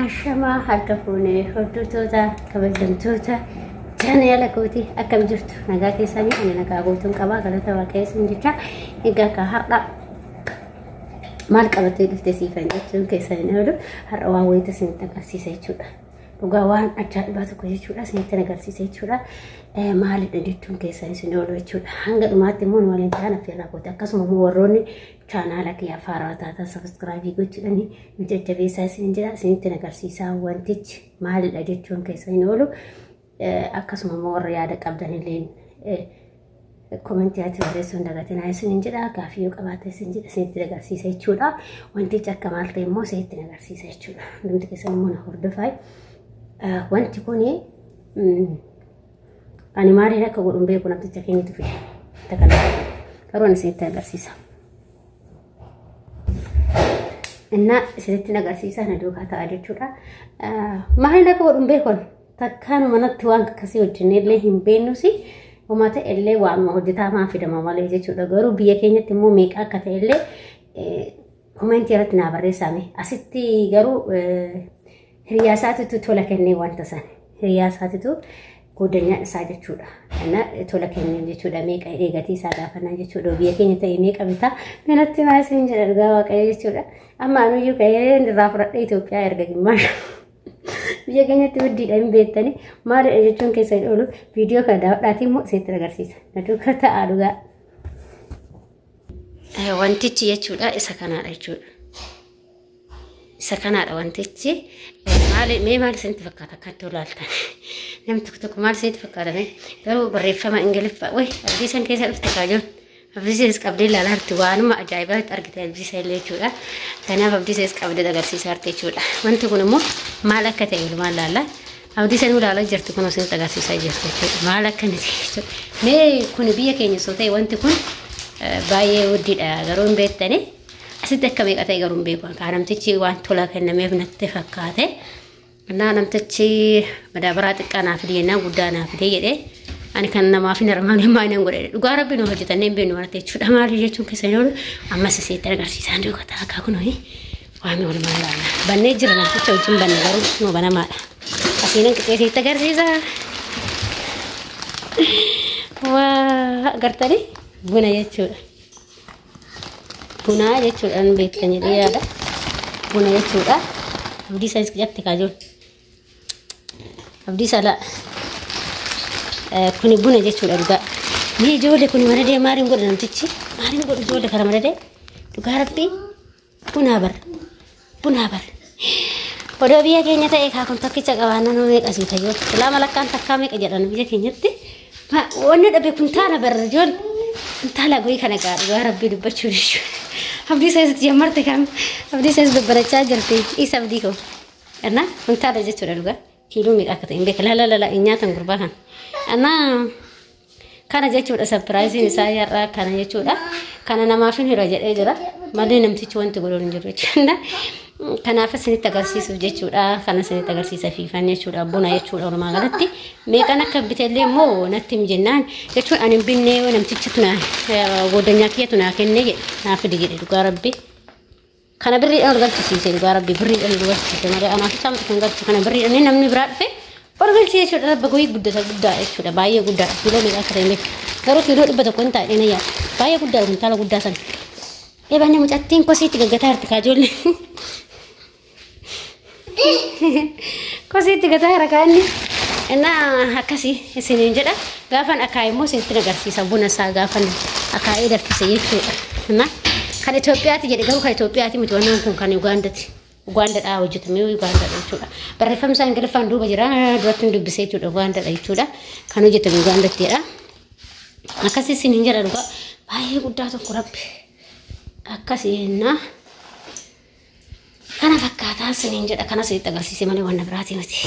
Ashama harka fuunee hordoftoota kabajamtoota channel kooti akkam jirtu nagaa keessanii ani nagaa gootuun qabaa galata waaqessuun jecha egaa ka har'a maal qabatee dhuftee siifan jechuun keessanii hodhu har'a waan wayita isinitti agarsiisa jechuudha. Dhugaa waan ajaa'ibaa tokko jechuudha isinitti agarsiisa jechuudha. Maalidha jechuun keessanii isin hodhu jechuudha. Hanga dhumaatti immoo waliin ta'an affeerraa kooti akkasuma immoo warroonni channel kiyya faaraa taata subscribe gochuudhaan jajjabeessaa isin jira isinitti agarsiisa wantichi maalidha jechuun keessanii hodhu. Akkasuma immoo warra yaada qabdanillee komentii ati barreessuun dagatinaa isin jedha gaafii yoo qabaate isin jedha isinitti agarsiisa jechuudha. Wantichi akka maal ta'e immoo isinitti agarsiisa jechuudha. Hundi keessan immoo na hordofaa. Wanti kuni ani maaliin akka godhuun beeku namticha keenyatu fide. Garuu isinitti agarsiisa. Inna isinitti agarsiisa na duukaa ta'a jechuudha. Maaliin akka godhuun beekon takkaan manatti waan akkasii hojjennellee hin beeknusi ummata illee waan hojjetaa maa fidama malee jechuudha. Garuu biyya keenyatti immoo meeqa akka ta'e illee komentii irratti naa barreessame. Asitti garuu hiriyaasaatitu tola kennee wanta san hiriyaasaatitu godanya isaa jechuudha. Ana tola kennee jechuudha meeqa eegatii isaa gaafannaa jechuudha. Biyya keenya ta'e meeqa bitaa kanatti maasiin jedha dhugaa waaqayyo jechuudha. Amma anuyyuu ka'ee irraa fudhadhee Itoophiyaa erga gimmaasha. Biyya keenyatti wuddiidha hin beektanii maalidha jechuun keessan oolu viidiyoo kana daawwadhaatii immoo isinitti agarsiisa. Naduuka ta'aa dhugaa. Wantichi jechuudha isa kanaadha jechuudha. Isa kanaadha wantichi. Maal isinitti fakkaata akkatti olaaltan. Namni tokko tokko maal isinitti fakkaata garuu barreeffama Ingiliffaa way abdiisan keessa dhufte kaajoon. Abdiisees qabdee ilaalaa jirti waanuma ajaa'ibaatti argite abdiisa illee jechuudha. Kanaaf abdiisees qabdee agarsiisaa jirti jechuudha. Wanti kun immoo maal akka ta'e walumaan laallaa. Abdiisaan ilaalaa jirti kun osoo agarsiisaa jirti jechuudha. Maal akka inni jechuudha. Mee kun biyya keenya soo ta'e wanti kun baay'ee wuddiidha garuu hin beektanii. Asitti akka meeqa ta'e garuu hin beeku. Kan namtichi waan tola kennameef natti fakkaate. Namtichi madaabaraa xiqqaa naaf fidee jennaan guddaa naaf fidee jedhee ani kan namaaf hin armaan hin godhe dhugaa rabbi nu hojjetannee hin beeknu waan ta'e jechuudha. Maali jechuun keessan yoo ammas isinitti agarsiisaa jiru kataa akka kun waan walumaan laalla. Bannee jira namticha wajjin banne garuu nu banamaadha. Asiin qixxee isinitti agarsiisa. Waa agartanii buna jechuudha. Buna jechuudha nu beektan jedhee yaada. Buna jechuudha. Abdiisa iskijatti kaajoon. Abdiisa laa. Kuni buna jechuudha dhugaa. Mee ijoollee kuni mana deemaa maaliin godha namtichi? Maaliin godha ijoollee kana mana deemaa? Dhugaa rabbii bunaa bar. Bunaa bar. Odoo biyya keenya ta'e kaa kun tokkicha qabaanna nu meeqa sii tayyoo. Ilaa malakkaan takkaa meeqa jedhan biyya keenyatti. Wanni dhabe kuntaala bar ijoollee. Kuntaala goyi kana gaa dhugaa rabbii dubbachuu jechuudha. Abdiisa isatti jammarte kam abdiisa is dubbarachaa jirti isa abdii koo. Anna kuntaala jechuudha dhugaa. Kiiloo meeqa akka ta'e hin beeka la nyaatan gurbaa kan. Kana jechuudha surprise isaa yarraa kana jechuudha. Kana namaaf hin hira jedhee jira. Malee namtichi wanti godhuun hin jiru jechuudha. Kanaaf isinitti agarsiisuuf jechuudha. Kana isinitti agarsiisa fiifan jechuudha. Buna jechuudha walumaa galatti. Meeqan akka bitellee immoo natti hin jennaan jechuudha. Ani binnee namtichi tuna godanya kiyya tuna kennee jedhe naaf fidi jedhe dhugaa rabbi. Kana birriidhaan argamsiise dhugaa rabbi birriidhaan argamsiise malee anaaf isaan kun galchi kana birriidhaan namni biraa dhufe. Orgalchi jechuudha rabba goyi guddaa jechuudha baay'ee guddaa kiiloo meeqa akka ta'e garuu kiiloo 100 hin taa'e na yaa baay'ee guddaa kuntaala guddaa sana. Eebanni mucattiin kosiitti gaggataa jirti kaajoollee. Kosiitti gataa jira kaanni. Innaa akkasii isiniin jedha gaafan akaa'e immoo isinitti agarsiisa buna isaa gaafan akaa'ee danfise jechuudha. Innaa kan Itoophiyaati jedhe garuu kan Itoophiyaati miti waan kun kan Ugaandati. Ugaandadhaa hojjetamee Ugaandadha jechuudha. Barreeffamni isaa Ingiliffaan duuba jira duratti hin dubbisee jechuudha Ugaandadha jechuudha. Kan hojjetame Ugaandattidha. Akkasii isiniin jedha dhugaa baay'ee guddaa tokko rabbi. Akkasiinna kana fakkaataa isiniin jedha kana isinitti agarsiise malee waan biraati miti.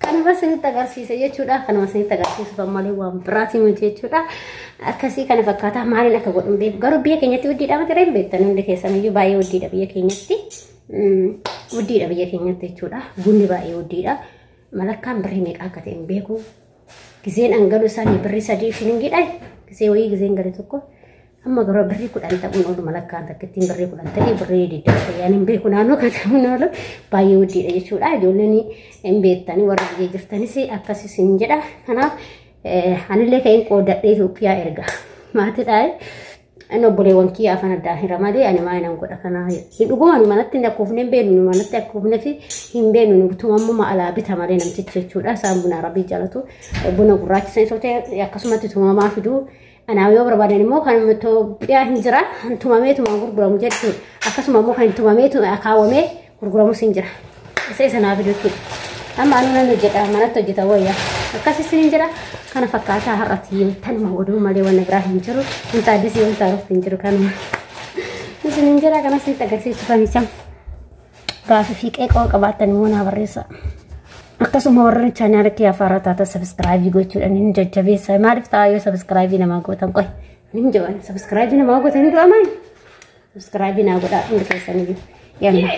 Kanuma isinitti agarsiise jechuudha. Kanuma isinitti agarsiisuuf malee waan biraati miti jechuudha. Akkasii kana fakkaataa maaliin akka godhuun beeku garuu biyya keenyatti wuddiidha miti reefu beektan hundi keessaniyyuu baay'ee wuddiidha biyya keenyatti. Wuddiidha biyya keenyatti jechuudha. Bunni baay'ee wuddiidha. Malakkaan birrii meeqa akka ta'e hin beeku. Gizeen angalu isaanii birrii 3 shilingidha. Gisee wayii gizeen gale tokko أما قرب بريكو أنت أقول ملكان تكتين بريكو أنت إيه بريدي يعني بيكون أنا كتبنا له بايودي يشوف أجولني إن بيتاني ورا جيجفتاني سي أكاسي سنجرا أنا اللي كاين قودة إثيوبيا إرجع ما تدعي أنا بولي وانكي أفنى الداهرة مالي أنا ما أنا نقول أنا يدقون أنا ما نتني أكوفني بينو ما نتني أكوفني في هم بينو نبتوما ما على بيتها مالي نمتشتشود أسام بنا ربي جالتو بنا قراش سنسوتة يا كسمة توما ما فيدو أنا ويوبر بعدين مو كان متو يا هنجرا توما ميتو ما قرب مجد أكسمة مو كان توما ميتو أكاومي قرب مسنجرا أساسا أنا فيدو كده أما أنا نجد أنا نتوجد ويا أكاسي سنجرا كان فكرتها هرتي تنمى ودو مالي ونقرأ هنجرو أنت أديسي وأنت عرفت هنجرو كانوا بس هنجرا كان سنتكسي تفهمي سام قافي فيك إيه قوة قبعتني وانا بريسا أقسم ورني channel كي أفارتا سبسكرايب يقولوا أن نجد جبيس ما عرفت أيوة سبسكرايب ما قلت أنقي نجوا سبسكرايب ما قلت نجوا أمان سبسكرايب ما قلت أنقي سنجي يلا